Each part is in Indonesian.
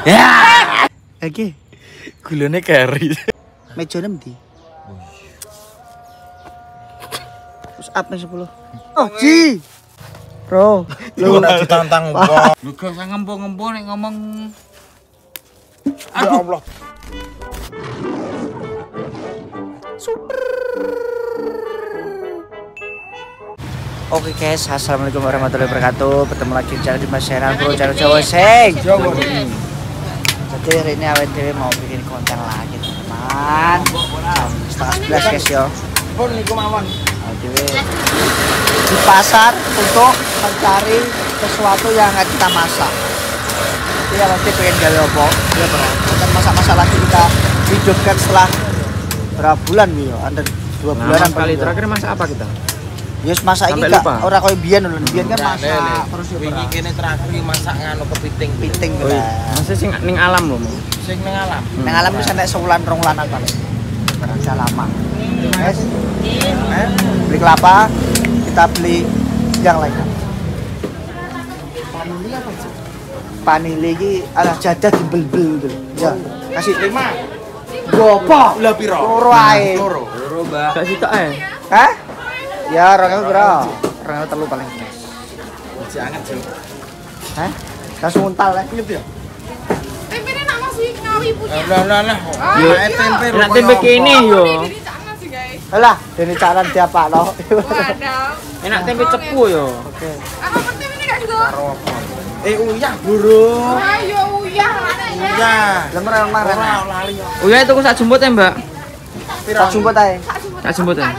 Ya. Oke. Gulane kari. Mejane ndi? Terus up nih 10. Oh, Ji. Bro, lu ditantang wong. Lu gak usah ngempo-ngempo nek ngomong. Ya Allah. Oke guys, assalamualaikum warahmatullahi wabarakatuh. Bertemu lagi di channel Dimas Channel Bro, channel Jawa Sing. Jadi hari ini awet dewe mau bikin konten lagi teman-teman. Jam 10:30 guys yo. Pun niku mawon. Dewe di pasar untuk mencari sesuatu yang akan kita masak. Jadi awet dewe pengen gawe opo? Ya bro. Konten masak-masak lagi kita hidupkan setelah berapa bulan nih yo? Ada 2 bulanan kali terakhir masak apa kita? Yes, masak ini gak ora koyo biyen lho. Biyen kan masak terus yo. Wingi kene terakhir masak nganu kepiting. Piting Oh, masih sing ning alam lho. Sing ning alam. Nang alam wis enek sewulan rong lanan paling. Berasa lama. Guys. Beli kelapa, kita beli yang lain. Panili apa sih? Panili iki ala jadah dibel-bel gitu. Ya, kasih 5. Gopo? Lah piro? Loro ae. Loro, Mbak. Gak sitok ae. Hah? Ya, orang itu bro. Orang itu telu paling. Masih anget, Jeng. Hah? Langsung untal ya. Inget ya? Tempenya nak masih ngawi punya. Lah. Yo, tempe. Nek tempe kene yo. Ini sana sih guys. Alah, dene caran tiapa lo. Waduh. Enak tempe cepu yo. Oke. Apa penting ini kak juga? Uyah, Bro. Ayo uyah mana ya? Uyah. Lemar kemarin. Ora lali yo. Oh ya itu sak jemput ya, Mbak. Tak jumpa tae. Tak jemput ya.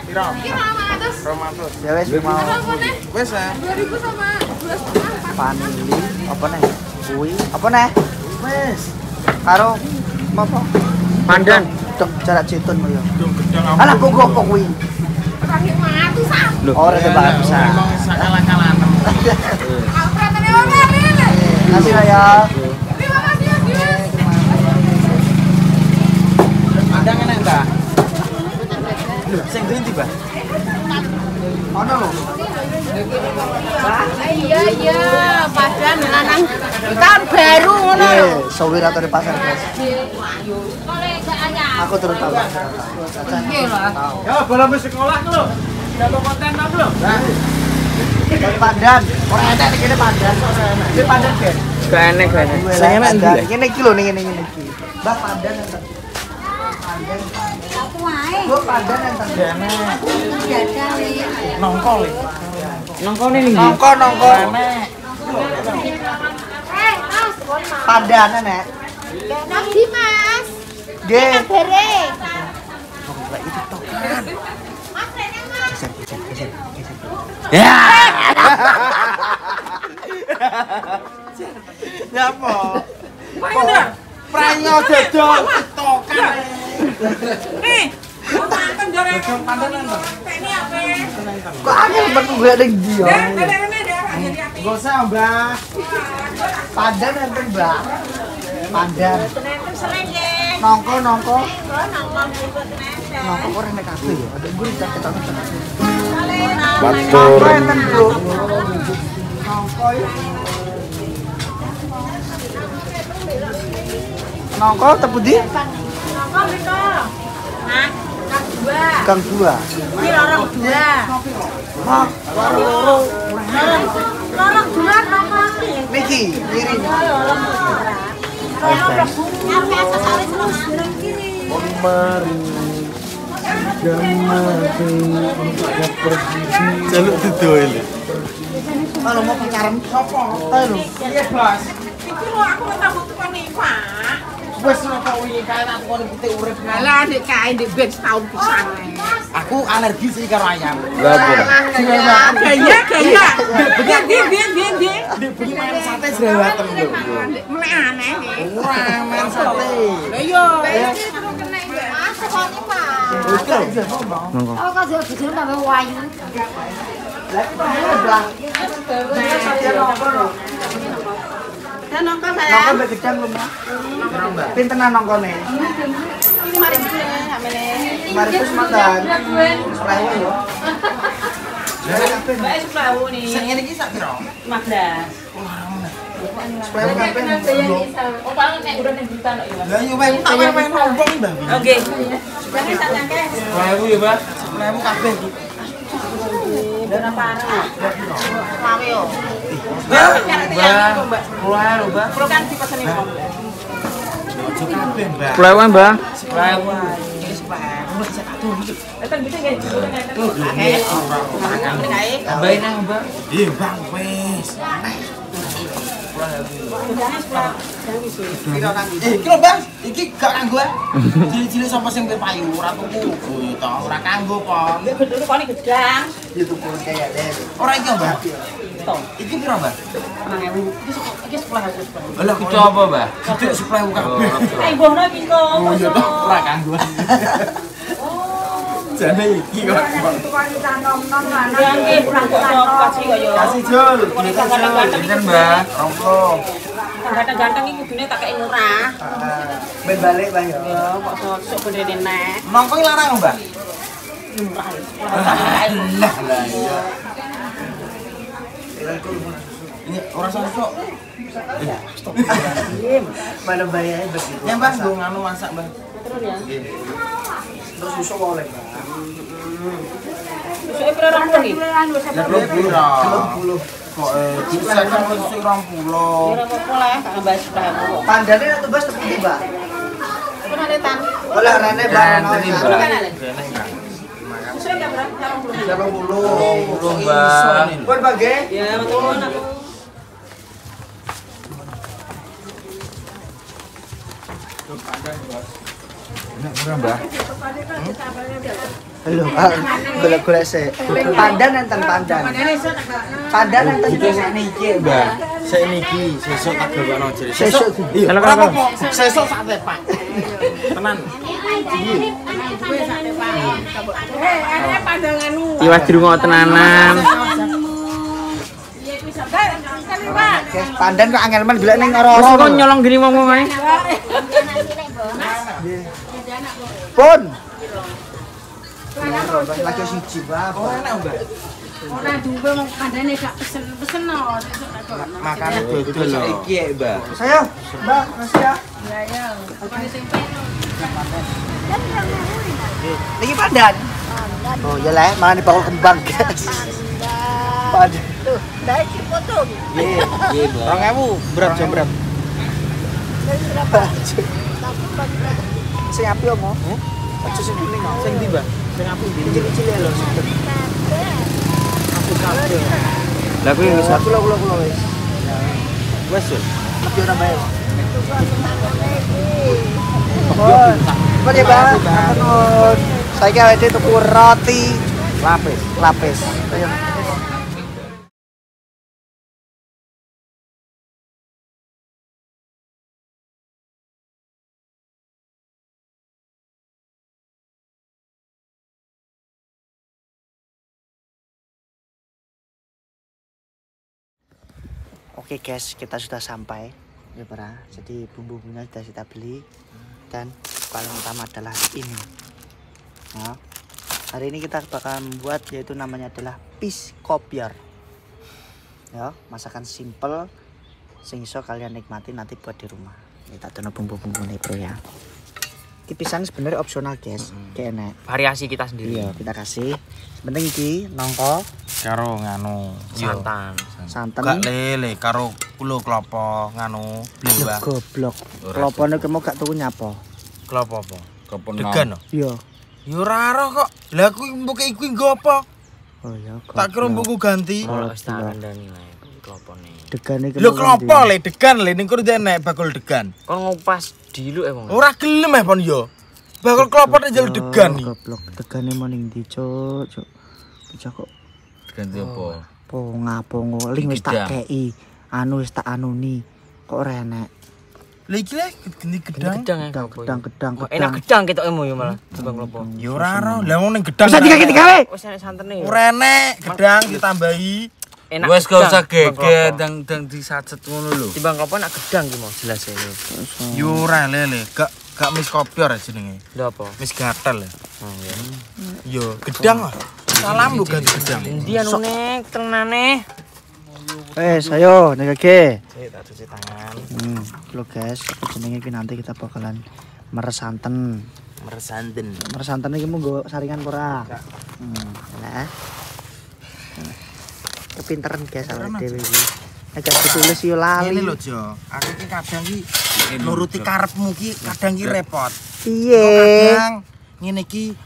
Piro? Ini sama atas. 200. Ya wes mau Apa nih? Wes ya. 2000 sama 12,5. panili apa nih? Kuwi apa nih? Wes. Karo apa? Pandan. Dok jarak cetun yo. Dong gedang Alah kok gopo kuwi? Terakhir mana tuh sah? Oh, ora tebak bisa. Memang sakala-kalaan. Alfredo apa ini? Kasih lah ya. Terima kasih ya guys. Padang enak enggak? Lho, sing ndi, Mbak? Ono lho. Iya, padahal lanang tahun baru ngono lho. Sawir atau di pasar guys. Aku turun tahu. Iya lah. Ya, belum sekolah lho. Dapat konten apa lho? Dari Pandan. Orang enak iki kene Pandan. Ini Pandan kan. Gak enek gak enek. Sing enak ndi? Kene iki lho ning ngene iki. Mbak Pandan enten. Pandan. Aku wae. Gua Pandan enten. Nongkol. Nongkone ning ndi? Nongko. Mas, Pandan nek. nanti Mas. Nggih. Bere. Itu tokan. Mas, rene Mas. Ya. Nyapa? Mana? Pranyo dodol tokan. Nih. Mantan jare. Pandan nang. Ini apa? Kok aku metu gue ning ndi ya? Rene daerah jadi api. Enggak usah, Mbak. Pandan enten, Mbak. Pandan. Nenten sering nggih. Nongko. Nongkrong ikut nenten. Nongko kok rene kabeh ya. Ada gue tak ketok. Matur. Nongko enten, Bro. Nongko ya. Nongko tepu di Nongkrong itu. Nah, Gang 2. ini lorong 2. Hah, loro. Lorong 2 nongkrong nih. Niki, kiri. Lorong 2. Nyampe sesare terus nang kiri. Jaluk didol. Kalau mau pacaran sopo? Ayo. Iya, Blas. Iki lho aku ketemu tukang nih, Pak. Wes ora tau wingi kae tak kon kita urip. Lah nek kae ndek ben setahun pisan. Aku alergi sih karo ayam. Lah apa? Gaya. Dia. Ndek bengi main sate jerawatan lho. Mulai aneh nih. Ora main sate. Lah yo. Kena Mas sekone, Pak. Nongko. Oh, kok jero tambah wayu. Lagi belah. Dan nongkrong saya. Nongko mbek gedang lho, Mas. Pintenan nongkone. Ini mari samene. Mari terus makan. Selawe yo. Bae 10.000 nih. Sing ngene iki sak piro? 15. Supaya kabeh. Oh, paling nek udah ning berita nek ya. Lah yo wae tak wae nombong Mbak. Oke. Jangan sak jangke. 10.000 ya, Mbak. 10.000 kabeh iki. Dana parah. Lawe yo. Mbak. 10.000, Mbak. Kulo kan dipeseni wong. Ojo kabeh, Mbak. 10.000, Mbak. 10.000. Datang bisa nggih? Tambahin ah, Mbak. Iya, Bang, wis. Iki lho, Bang. Iki gak kanggo. Cilik-cilik sapa sing payu ora tuku. Oh, iya to, ora kanggo, Pon. Betul kok ini gedang. Ya tuku kaya deh. Ora iki, Mbak. Iki piro, Mbak? 10.000. Iki 10.000. Lah, Itu apa, Mbak? gede 10.000 kabeh. Ayo bono iki kok. Oh, iya to, ora kanggo. Jane iki kok. Jangke kurang kasih kok yo. Kasih Jul. Ganteng-ganteng Pinten, Mbak? Rongko. ganteng-ganteng iki kudune tak kei murah. Ben balik, Bang ya. Ya, kok sok bedene nek. Nongko iki larang, Mbak. Murah. Lah iya. Ini orang sosok. Mana bayarnya begitu? Ya Mbak, gue nganu masak Mbak. Terus ya. Terus susu boleh Mbak. Susuke pira rong iki? Ya belum pura. Kok bisa kan susu 20. Ya ora apa-apa lah, gak nambah 10.000. Pandane atau Mbak seperti Mbak? Apa nek tan? Boleh rene Mbak. Rene, Mbak. Susuke gak berapa? 20. 20, Mbak. Buat bagi? Ya, betul aku. Murah, Mbak. Halo Pak, golek-golek sih. Pandan enten pandan. Pandan enten. Itu sakniki, Mbak. Sakniki sesuk tak gawano jere. Sesuk. Iya, Kalau ora kalau apa-apa. Sesuk sak tepak. Tenan. Enak pandanganmu. Iwas dirungok tenanan. Guys, pandan kok angel men golek ning Wes ora-ora. kok nyolong gini wong-wong ae. Pun. Lagi siji Pak. Oh, enak, Mbak. Ora duwe wong kandhane gak pesen-pesen no. Makane dodol saiki ya, Mbak. Saya, Mbak, masih ya. Ya ya. Lagi pandan. Oh, ya lah, mana bakal kembang, guys. Pandan. Tuh, dari Cipotong. Iya, Mbak. 2000, berat jam berat. Sing api omo? Aja sing kuning kok. Sing ndi, Mbak? Sing api ndi? Cilik-cilik lho. Aku kabeh. Lah kuwi wis Kula wis. Wes, Jul. Tapi ora bayar. Bon. Bon ya, Bang. Nuwun. Saiki awake tuku roti lapis. Ayo. Oke guys, kita sudah sampai ya para. Jadi bumbu-bumbunya sudah kita beli dan paling utama adalah ini. Nah, hari ini kita bakal membuat yaitu namanya adalah piskopior. Ya, masakan simple sing iso kalian nikmati nanti buat di rumah. Ini tak tono bumbu-bumbu nih bro ya. Ini pisang sebenarnya opsional guys, kayak enak. variasi kita sendiri. Iya, kita kasih. Penting iki nongko Karo nganu Santan. santan. Gak lele karo kulo klopo nganu blimbah. Goblok. Kelopone kemo gak tuku nyapa? Klopo apa? Degan. Iya. Ya ora roh kok. Lah kuwi mbuke iku nggo apa? Oh ya. Tak kira mbuku ganti. Kalau wis tak kandhani wae klopone. Degane Lho klopo le degan le ning kono enek bakul degan. Kon ngupas diluk wong. Ora gelem pon yo. Bakul klopo nek jel degan iki. Goblok. Degane maning ndi, Cuk? Cuk. Bocah kok Ganti apa? ngapo ngoling wis tak kei. Anu wis tak anuni. Kok ora enek. Lah iki le geni gedang. Gedang. Enak gedang ketokmu yo malah timbang klopo. Ya ora roh. Lah wong ning gedang. Bisa digawe. Wis enak santene. Ora enek gedang ditambahi. Enak. Wes gak usah gedang, geget timbang dang disacet ngono lho. klopo. Timbang klopo enak gedang ki mau jelas ini. Yo ora lele, gak mis kopior jenenge. Lho apa? Mis gatel. Oh ya. Yo gedang lah. Salam lu ganti gedang. Endi anu nek tenane? Wes, ayo negake. Sik tak cuci tangan. Lo guys, jenenge iki nanti kita bakalan meres santen. Meres santen. Meres santen iki monggo saringan ora? Nah. Kepinteran guys awake dhewe iki. Agak ditulis yo lali. Ngene lho, Jo. Aku iki kadang iki nuruti karepmu iki kadang iki repot. Piye? Kadang ngene iki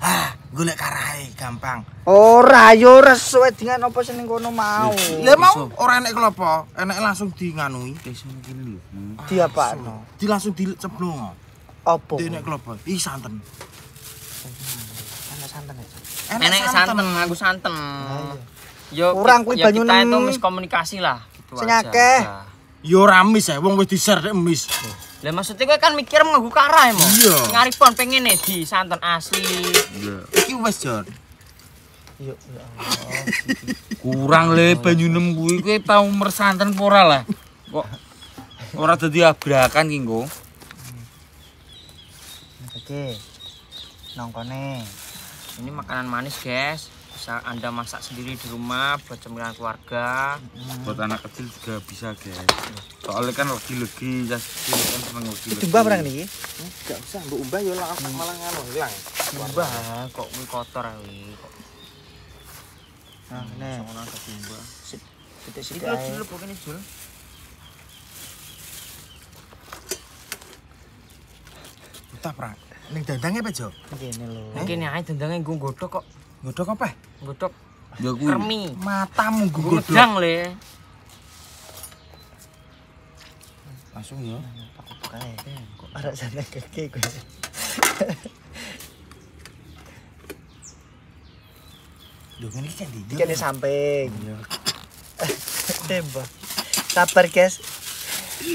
golek karahe gampang. Ora yo resuwe dengan apa sing ning kono mau. Lah mau ora enek klopo, enek langsung di nganui. Iso ngene lho. Diapakno? Di langsung diceplung. Apa? Di enek klopo. Iki santen. Ana santen aja. Enek santen, aku santen. Yo Kurang kuwi ya banyune. kita itu miskomunikasi lah. Gitu Sing aja. akeh. Udah. Yo ramis ya, wong wis di-share nek mis. Lah maksudnya kowe kan mikir nganggo karah emang. Iya. Ngaripon pengen di santen asli. Iki wis, Jon. Yo ya Allah. Kurang le banyunem kuwi kowe tau mersanten apa ora lah. Kok ora dadi abrakan ki engko. Oke. Nongkone. Ini makanan manis, guys. Bisa Anda masak sendiri di rumah buat cemilan keluarga. Buat anak kecil juga bisa, guys. Soalnya kan legi-legi, jas kecil kan seneng legi-legi. Diumbah barang niki? Enggak usah mbok umbah yo langsung malah ngono hilang. Mbah, kok kuwi kotor ae kok. Nah, nih. Sono ada mbah. Sithik-sithik Iki lho ae. Jul, kene Jul. Utah, Pra. Ning dandange pe, Jo? Ngene lho. Kene ae dendange nggo godhok kok. Godhok apa? Godhok Ya kuwi. kermi. Matamu Nggo godhok. gedang le. Langsung yo. Aku bukae. Kok arek sana keke kowe. Lho ngene iki kan ndi? Kene samping. Tembak. Sabar, guys.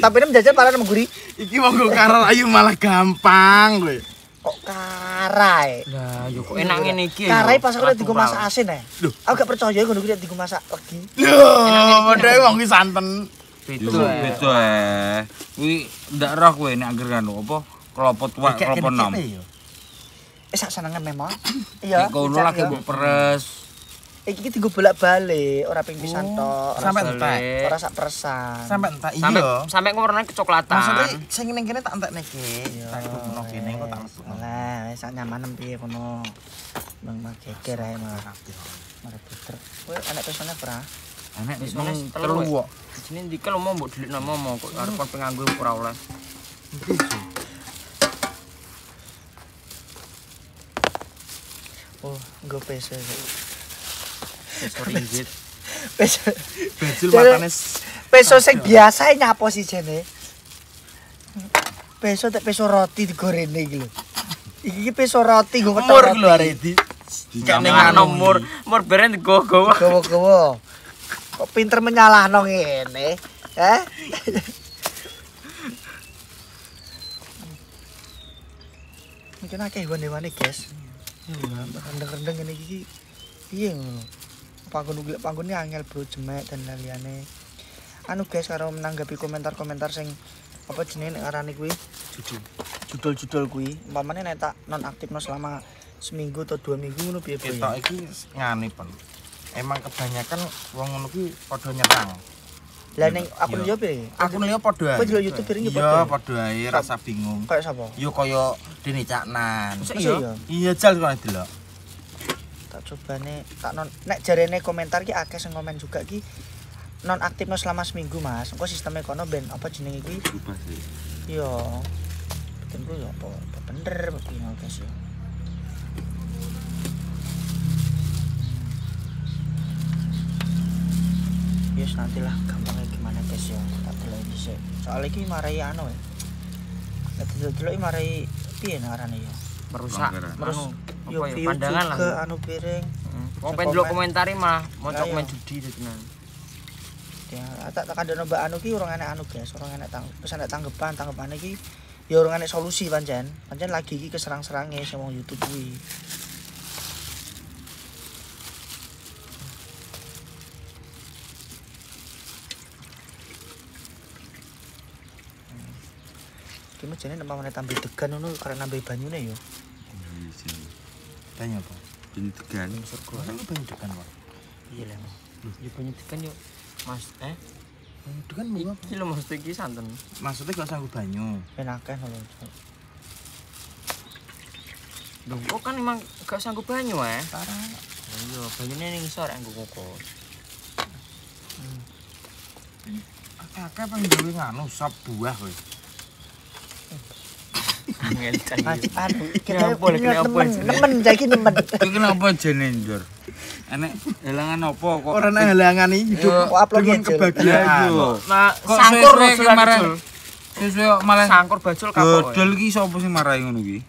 Tapi ini menjajal para mengguri. Iki wong go karo ayu malah gampang kowe. Kok karai? Lah, yo kok enak ngene iki. Karai pas aku digo masak asin ae. Loh. Aku gak percaya ngono kuwi digo masak legi. Lho, padahal wong iki santen. Yo beda kuwi ndak roh kowe nek angger kan apa kelopot tuwa kelopot nom. Sak senengan memang. Iya. Nek kono lagi mbok peres. Iki digo bolak-balik, ora ping pisan tok. Sampai entek. Ora sak persan. Sampai entek Sampai iya. sampai warnane kecoklatan. Maksudnya sing ning kene tak entekne iki. Tak kumpulno kene kok tak lesukno. Lah, wis sak nyamanem piye kono. Bang geger ae malah. Mare puter. Kowe anak pesone ora? Enek Wis mung wis telu kok. Jenenge ndike lho mau mbok delikno momo kok arep kon penganggo ora oleh. Oh, nggo peso. Ringgit. Peso. Bajul matane Peso sing biasa nyapo sih jene. Peso tek peso roti digorene iki lho. Iki peso roti nggo ketok mur roti. lho arek di. Ning nomor beren digowo. Gowo-gowo. Kok pinter menyalahno ngene? Heh? Mungkin akeh hewan-hewane, guys. Rendeng-rendeng ngene iki piye ngono? Panggon angel bro jemek dan liyane. Anu guys karo menanggapi komentar-komentar sing apa jenenge nek arane kuwi judul-judul kuwi umpamane nek tak nonaktifno selama seminggu atau 2 minggu ngono piye-piye. Ketok iki ngane pon. Emang kebanyakan wong ngono ki padha nyerang. Lah ning akun yo piye? Aku liya padha ae. Kowe delok YouTube piring yo Iya, padha. padha ae rasa bingung. Kayak sapa? Yo kaya Dene Caknan. Masa Iya. iya? Iya jal kok delok. Tak cobane tak non nek jarene komentar ki akeh sing komen juga ki non aktifno selama seminggu Mas. Engko sistemnya kono ben apa jenenge iki? Berubah sih. Iya. Bikin ku yo apa bener begini guys ya. Yes nantilah gampangnya gimana guys ya. Tak delok dhisik. Soale iki marai anu ya. Nek delok marai piye narane ya? Merusak. Terus Anu, apa ya view pandangan juga, lah. anu piring. Wong pengen delok komentari malah mau Lah, komen iya. judi tenan. Ya, tak kandhane Mbak Anu ki urung enek anu guys, urung enek tanggepane iki ya urung enek solusi pancen. Pancen lagi iki keserang-serange sing wong YouTube kuwi. Iki mejane nek pamane tambah degan ngono karena nambah banyune ya. Tanya apa? Ini tegan. Surga. Ini banyak dekan, Pak. Iya lah. Ya banyak tekan yuk. Mas, Itu kan bunga. Iki lho mesti iki santen. Maksudnya gak sanggup banyu. Enakan lho. Lho kok kan emang gak sanggup banyu Parah. Iya, banyune ning isor engko kokos. Kakek pengen gawe nganu sop buah kowe. Ngelcan. Anu, Kenapa, kenapa, nemen saiki nemen. Kuwi kenapa jene Njur? Enek halangan apa kok? Ora ana halangan iki hidup Kok upload dengan Jul? kebahagiaan. Nah, Kok sangkur sesuai kemarin? Sesuai malah sangkur bajul kapok. Dodol ki sapa sing marahi ngono ki?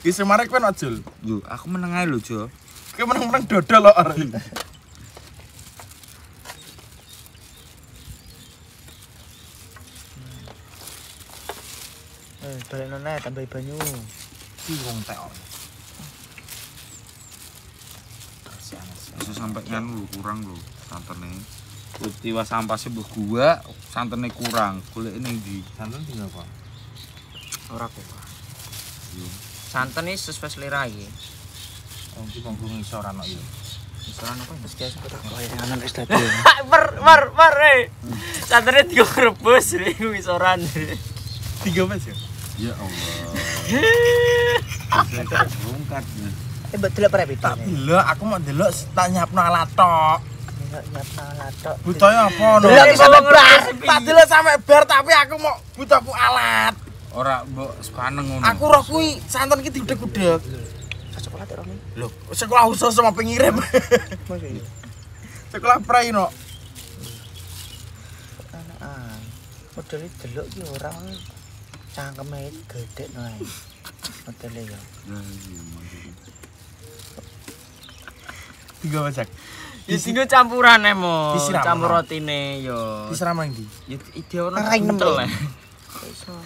Ki semare kowe Jul. Lho, aku meneng ae lho, Jo. Kowe meneng-meneng dodol lho. Balik nona tambah banyu. Ki wong tek. Bisa sampai nganu lho, kurang lho santene. Tiwas sampase mbah gua, santene kurang. Golek ning ndi? Santen tinggal apa? Ora kok. Santen iki sesuai selera iki. Wong ki monggo ngisor ana iki. Misalan apa ya? Guys, koyo anak wis dadi. Mar santene direbus ning misoran. 3 mes ya? Ya Allah. Bongkar. Mbok delok prep itu. Tak delok, aku mau delok tak nyapno alat tok. Nyapna latok. Butuhnya apa no? Delok sampe bar. Tak delok sampe bar tapi aku mau butuhku alat. Ora mbok sepaneng ngono. Aku roh kuwi santen ki diudek-udek. Coklat ora nih. Lho, sekolah khusus sama pengirim. Sekolah prai no. Anak modele delok ki ora cangkeme gedhe no ae. Modele ya. 3 mes. Ya sing campurane mo. Disiram, Campur no? rotine yo. Disiram nang ndi? Ya ide ono Rai nem, buntel Le. le. Iso.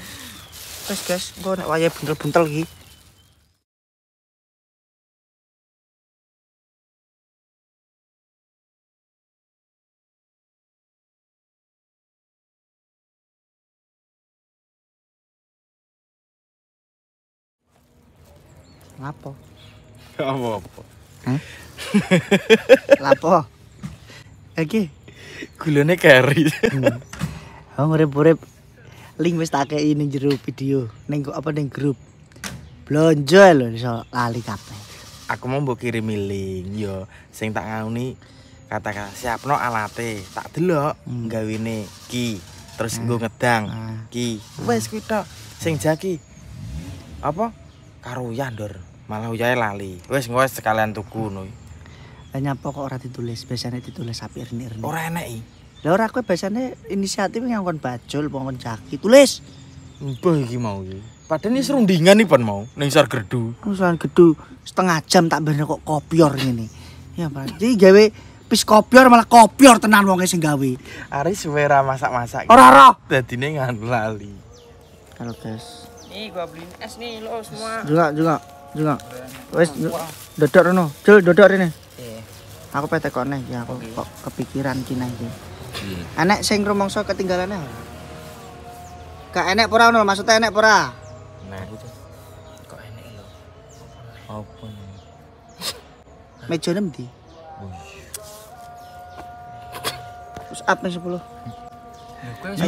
Wes guys, engko nek wayahe buntel-buntel iki. Lapo? Apa-apa. Lapo? Iki Gulane keri. urip-urip link wis tak kei ning jero video ning apa ning grup. Blonjo lho iso lali kabeh. Aku mau mbok kirim link yo sing tak ngauni kata-kata siapno alate. Tak delok gawene ki. Terus nggo ngedang ki. Wes kuwi tok. Sing jaki apa? Karo Yandor. Malah uyahe lali. Wes wes sekalian tuku ngono. Lah nyapa kok ora ditulis? Biasane ditulis api rene-rene. Ora enek iki. Lah ora kowe biasane inisiatif ngangkon bajul, ngangkon jaki. Tulis. Mbah iki mau iki. Padahal ini serundingan nih pon mau ning sar gerdu. Usahan gedu setengah jam tak bener kok kopior ngene. Ya Pak. Jadi gawe pis kopior malah kopior tenan wonge sing gawe. Ari suwera masak-masak. Ora roh. Dadine nganu lali. Halo guys. Nih gua beliin es nih lo semua. Juga. Wes dodok rono. Jul dodok rene. Iya. Aku pete kone ya aku kok kepikiran kina iki. Enek sing rumangsa ketinggalane. Gak enek ora ngono, maksudnya enek ora? Nah, kok enek lho. Apa nih? Mejane ndi? Terus up nih 10.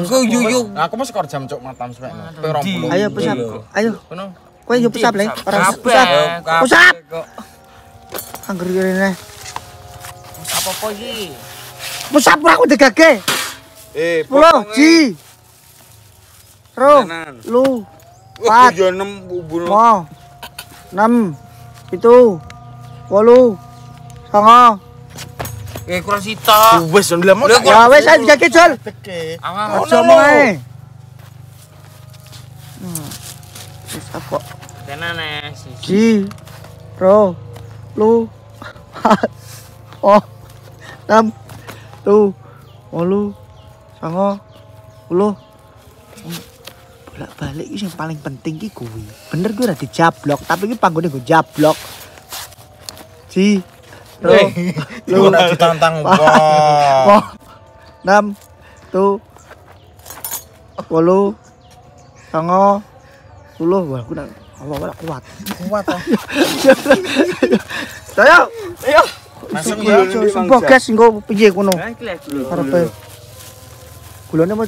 Iku yuk. Aku mesti kor jam cuk matam suwek. Pe 20. Ayo push up. Ayo. Kono. Kowe yo push up le. Ora push up. Push up. Angger rene. Apa-apa iki? Push up ora aku degage. 10 ji. Ro. Lu. 4. Yo 6 bubur. 6. 7. 8. 9. Kurang sita. Wes ndelok mau. Ya wes ayo degage Jol. Awang Aja omong ae. Push up kok. Tenane Ji. Ro. Lu. 4. Oh. 6. 7. 8. 9. 10. Bolak-balik iki sing paling penting ki kuwi. Bener kuwi ora dijablok, tapi iki panggone nggo jablok. Ji. Ro. Lu nek ditantang kok. 6. 7. 8. 9. 10. Wah, aku nak Allah kuat. Kuat ah. Ayo. Masuk ya. Sumpah guys, engko piye kono? Nah, iki lek gula. Karepe. Gulane mau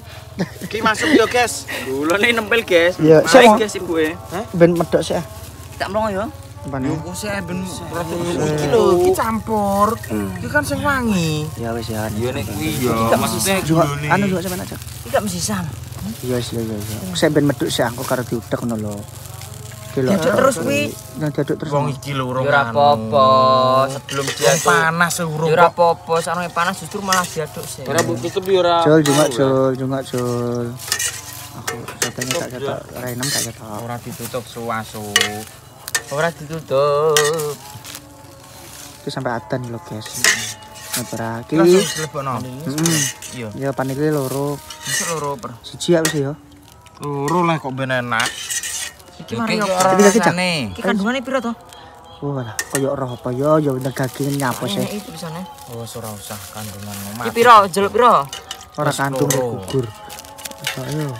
Ki masuk yo, guys. Gulane nempel, guys. Iya, Mari, siapa? guys, ibuke. ben medok sih. Tak mlongo ya. Apane? Yo kok sih ben Iki lho, iki campur. Iki kan sing wangi. Ya wis ya. Yo nek kuwi yo Tidak maksudnya Juga gulune. anu juga sampean aja. Iki mesti san. Iya iya iya. Saya ben medok sih aku karo diudek ngono lho. Kilo Diaduk terus kuwi. Yang diaduk terus. Wong iki lho urung. Ya ora apa-apa. Sebelum dia Wong panas urung. Ya ora apa-apa, sakno panas justru malah diaduk sih. Ora mbok tutup yo ora. Jol juga jol. Aku katanya tak cetak renem tak cetak. Ora ditutup suwasu. Ora ditutup. Itu sampai atan lho guys. Ngebraki. Langsung dilebokno. Iya. Ya panike loro. Masuk loro per. Siji ya wis ya. Loro lah kok ben enak. Iki mari yo. Tapi kaki cak. Iki kandungane piro to? Wah, koyo roh apa ya bener daging nyapa sih. Ini itu bisane. Oh, ora usah kandungan Iki piro? Jeluk piro? Ora kandung loro. gugur. Iso ayo.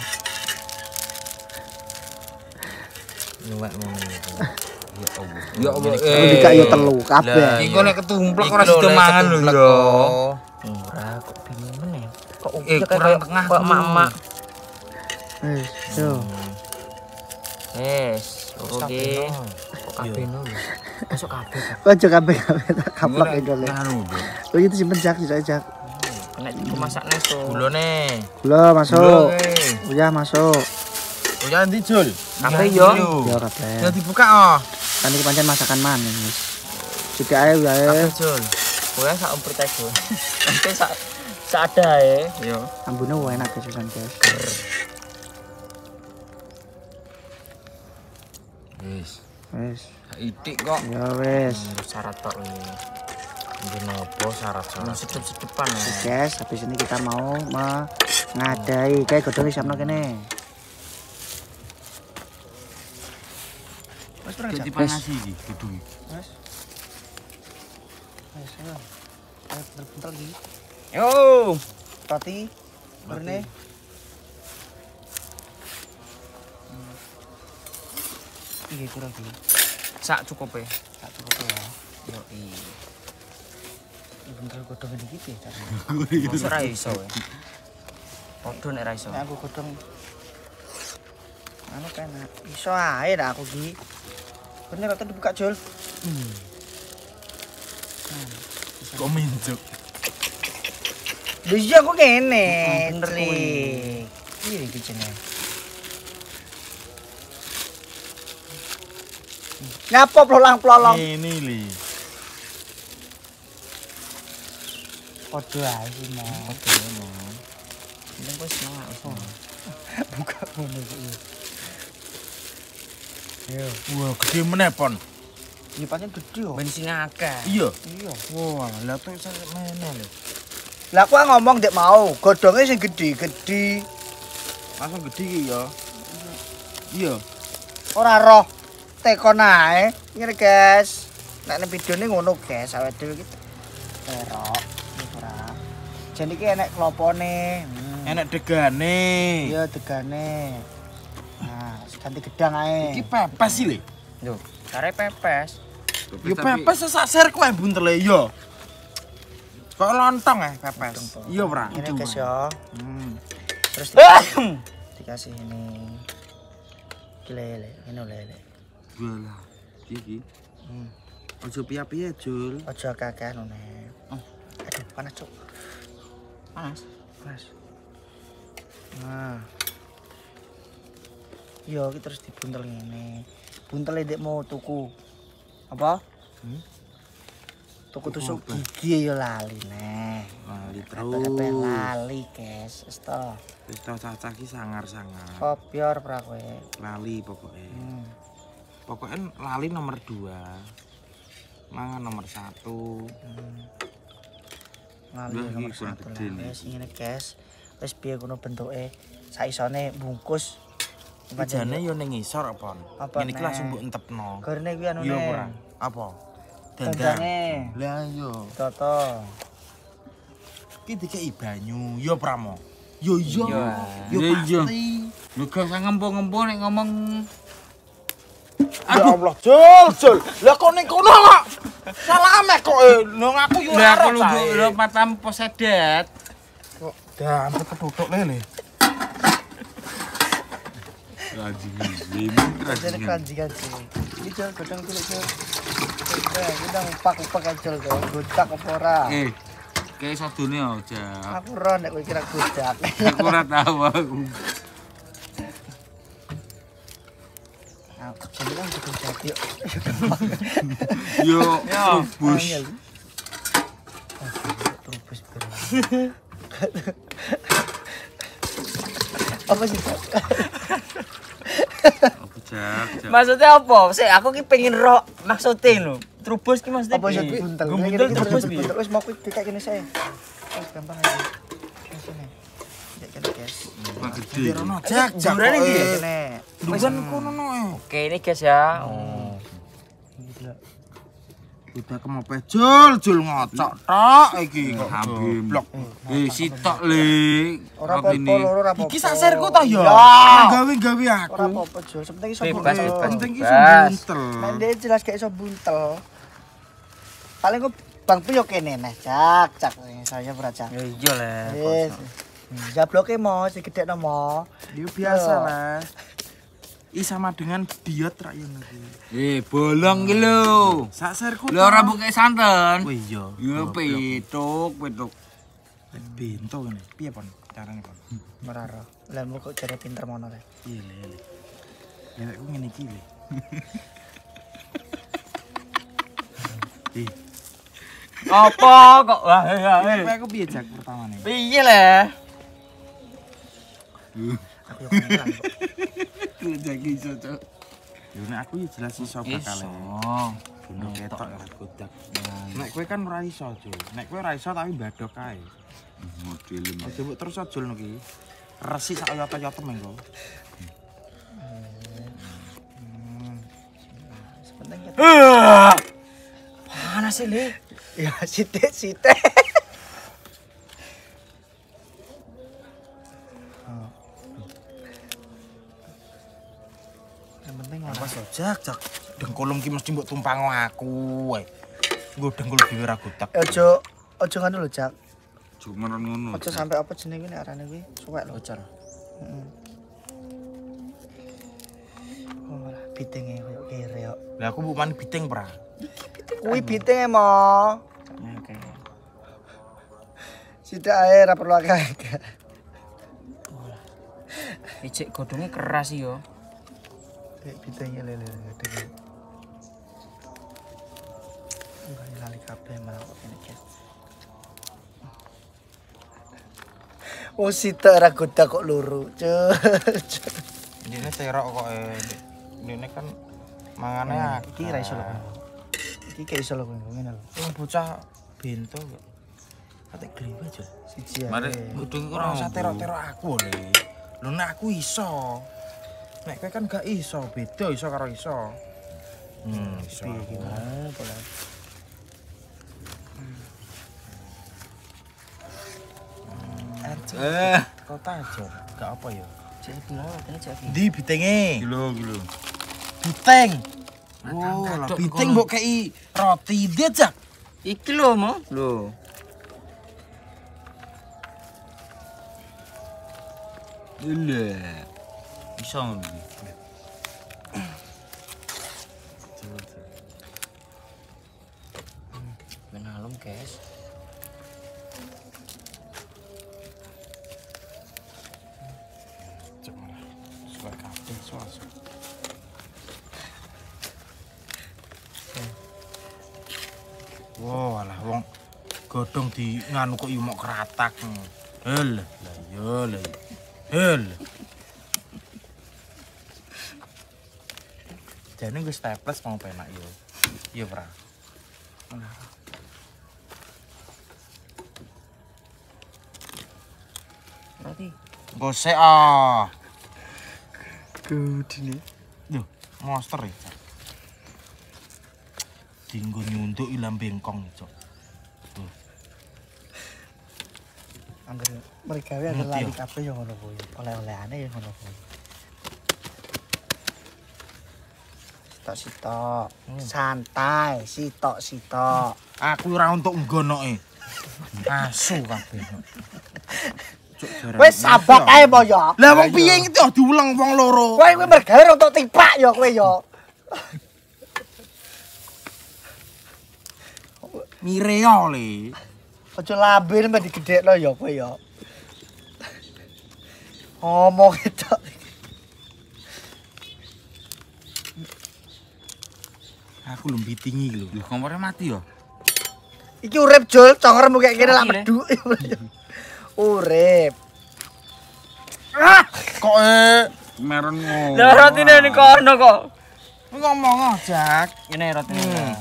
Nyuwek ngono iki. Ya Allah. Ya Allah. Dikak yo telu kabeh. Iki nek ketumplek ora sida mangan lho yo. Ora kok bingung meneh. Kok Kurang tengah kok mak-mak. Wis, yo. Loro iki. Kok kabeh no lho. Masuk kabeh. Ojo kabeh tak kaplak iki lho. Anu lho. Oh itu simpen jak jak. Nek diku masak neso. Gulone. Gula masuk. Uya masuk. Oh ya ndi, Jul? Kabeh yo. Ya kabeh. Ya dibuka oh. Kan iki pancen masakan manis. Jika ae wae. Kabeh, Jul. Kowe sak umprit ae, Gun. Nanti sak ada ae. Yo. Ambune wae enak guys guys. Wis. Wis. Itik kok. Ya wis. Syarat tok iki. Ngenopo syarat-syarat. Sedep-sedepan ya. Guys, habis ini kita mau mengadai kayak godhong siapno kene. Wis terus Jadi panasi iki gedung. Wis. Wis ayo. Ayo bentel iki. Yo. Roti. Mrene. Iki kurang iki. Sak cukupe. Tak cukup ya. Yo i. Bentel godhong iki piye cara? Masa ra iso wae. Podo nek ra iso. Nek aku godhong anu kan iso ae dah aku iki. Bener atau dibuka Jul? Kok minjuk. Lho iya kok kene. Bener iki. Iya iki jenenge. Ngapa plolang-plolong? Ini li. Podo ae iki mau. Ini wis seneng aku. Buka ngono iki. Yo, Wah, gede meneh pon. iki pancen gede yo. Bensin akeh. Iya. Iya. Wah, lah tuh saya meneh lho. Lah aku ngomong dek mau, godhonge sing gede-gede. Langsung gede iki ya. Iya. Ora roh tekon ae. Ngene guys. Nek ning videone ngono guys, awake dhewe iki terok. Ora. Jan iki enek klopone. Enak degane. Iya degane. Nah, ganti gedang ae. Iki pepes sih le. Lho, kare pepes. Ya pepes sak ser kowe buntele ya. Kok lontong pepes. Iya, Pra. Ini guys ya. Terus dikasih ini. Lele, ini lele. Walah, iki. Ojo piye-piye, Jul. Aja kakean ngene. Aduh, panas, Cuk. Panas. Panas. Nah. Yo, iki terus dibuntel ngene. Buntele ndek mau tuku. Apa? Tuku tusuk gigi ya lali neh. Lali Kabeh lali, guys. Wis to. Wis tau cacah ki sangar-sangar. Kopior pra kowe. Lali pokoknya. Pokoknya lali nomor 2. Mangan nomor 1. Lali Wah, nomor iki kurang 1 gede nih. Wis ngene, guys. Wis piye kono bentuke? Saisone bungkus. Jane yo ning ngisor apa? Apa, Ngene iki Nek? langsung mbok entepno. Gorene kuwi anu Iya, Pra. Apa? Dandang. Dandane. Lah yo. Toto. Ki dikeki banyu, yo Pramo. Yo yo. Yo Iya, iya. pasti. Lu gak usah ngempo-ngempo nek ngomong. Ya Allah, Jul. Lah kok ning kono kok? Salah mek kok nang aku yo Lah ora aku lho matamu posedet. kok dampet keduduk lele. Rajin. Jadi kanji-kanji. Ini Jol, godong cilik Jol. Kita upak-upak aja kok. Godak apa ora? Kayak sadune aja. Aku ora nek kowe kira godak. Aku ora tahu aku. Aku bilang godong jati yuk. Yo, bus. Trubus ber. Apa sih? Apa jak? Maksudnya apa? Sik aku ki pengen ro maksudnya lho. Trubus ki maksudnya Apa sih piye? buntel? Buntel trubus piye? Wis mau kuwi kayak gini saya. Wis gampang aja. Wis ini. Kayak gini guys. Apa gede. Rono jak Jurane iki ya? Gini. Dusan kono no. Oke, ini guys ya. Oh. Udah kemope jul ngocok tok iki kok Habim. blok. Sitok le. Ora apa-apa loro ora apa-apa. Iki saserku ta ya. Ya. Gawe-gawe aku. Ora apa-apa Jul, penting iso Bebas, buntel. bebas. Penting iso Bebas. buntel. Nek dia jelas gak iso buntel. Paling kok Bang Pu yo kene neh, cak saya beracak. Ya iya lah. Wis. Jabloke mo, sing gedekno mo. Yo biasa lah. I sama dengan diot rak yo iki. Bolong ki lho. Saserku. Lho ora buke santen. Oh iya. Yo pituk. Bento ngene. Piye pon carane pon? Meraro. Lah mu kok jare pinter mono le. Iya le. Lewekku ngene iki le. Apa kok wah Aku piye jak pertamane? piye lah? Aku yo kenalan kok. Ku jagi iso, Cok. Yo nek aku yo jelas iso bakal. Bunuh ketok ora godak. Nek kowe kan ora iso, Jul. Nek kowe ora iso tapi mbadok kae. Model. Aja mbok terus Jul niki. Resik sak oyot-oyot mengko. Sepenting kita. Panas sih le. Ya sithik-sithik. Yang penting Apa sojak, jak. Dengkulum ki mesti mbok tumpang aku wae. Nggo dengkul dhewe ra godak. ojo ngono lho, Jak. Cuma ngono. Ojo sampai apa jenenge nek arane kuwi suwek lho. Bocor. Heeh. Oh, malah bitinge koyo kere yo. Lah aku mbok mani biting pra. Kuwi bitinge mo. Oke. Sidak ae ra perlu akeh. Ijek godhongnya keras sih yo. Bitinge lele gede. Enggak lali kabeh malah kok kene guys. Oh sita ra godak kok loro. Dene terok kok dene kan mangane Iki ra iso lho. Iki gak iso lho ngene lho. Wong bocah bento kok. Kate gliwe aja. Siji ae. Mari godhong Ora ora usah terok-terok aku le. Lho nek aku iso. Nek kowe kan gak iso, beda iso karo iso. Iso. Piye iki? Oh, pola. Kota aja. Gak apa ya. Cek piro watene cek iki. Ndi bitinge? kilo. Biteng. Matang Oh, lah kathok biting kono. mbok kei roti dia jak. Iki lho mo. Lho. Ile. Iso ngono. Benalum guys. Cek malah. Suwe kabeh suasu. Wow, alah wong godhong di nganu kok yumok keratak. Hel, lah yo lho. Hel. Jane wis staples mau penak yo. Yo, Pra. Roti. Gosek ah. Kudine. Loh, monster ya. Dinggo nyunduk ilang bengkong, Cok. Angger mereka wae angger lali kabeh yo ngono kuwi. Oleh-olehane yo ngono kuwi. Sitok-sitok. Santai, sitok-sitok. Aku ora untuk nggonoke. Asu kabeh. Cuk jarang. Wis sabar ae po ya. Lah wong piye iki tuh diulang wong loro. Kowe kuwi mergawe untuk tipak ya kowe ya. Mireo le. Aja lambe mbak digedhekno ya kowe ya. Ngomong itu. Aku lho bitingi iki lho. Lho kompornya mati ya? Iki urip Jul, congermu kayak gini lah meduk. Urip. Kok Meron ngono. Lah rotine ning kono kok. ngomong aja. Ini rotine.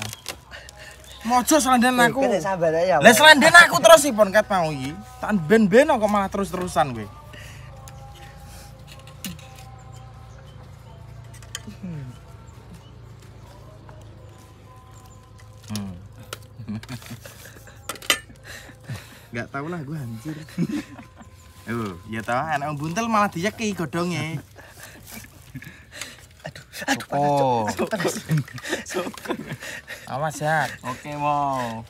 Mojo selandan aku. Kowe sabar ae ya. Lah selandan aku terusipun kat mau iki. Tak ben-ben kok malah terus-terusan kowe. Enggak tahu lah gue hancur. Ya tahu anak buntel malah diyeki godhonge. Oh. Awas ya. Oke mau.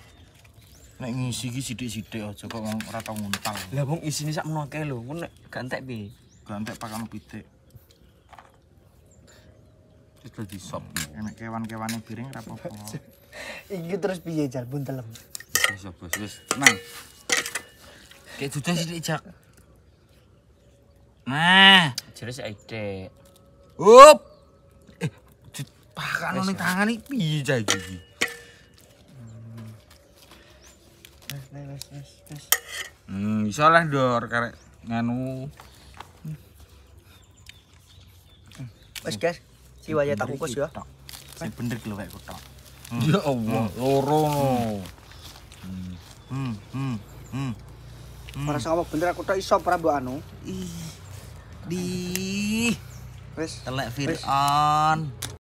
Nek ngisi iki sithik-sithik aja kok ora tau nguntal. Lah wong isine sak menoke lho, ku nek gak entek piye? Gantek pakano pitik. Wis dadi sop. Enak kewan-kewane piring ora apa-apa. Iki terus piye Jal buntelem. Wis bos, wis tenang. Kayak duda sithik jak. Nah, Jare sik ide. up. Pakano ning tangan iki piye cah iki? Wes. Iso lah ndor karek nganu. Wes guys, si waya tak kukus ya. Sing bener ki lho kayak kotak. Ya Allah, loro no. Ora sing ngomong bener aku tok iso ora mbok anu. Di Wes. telek Fir'aun.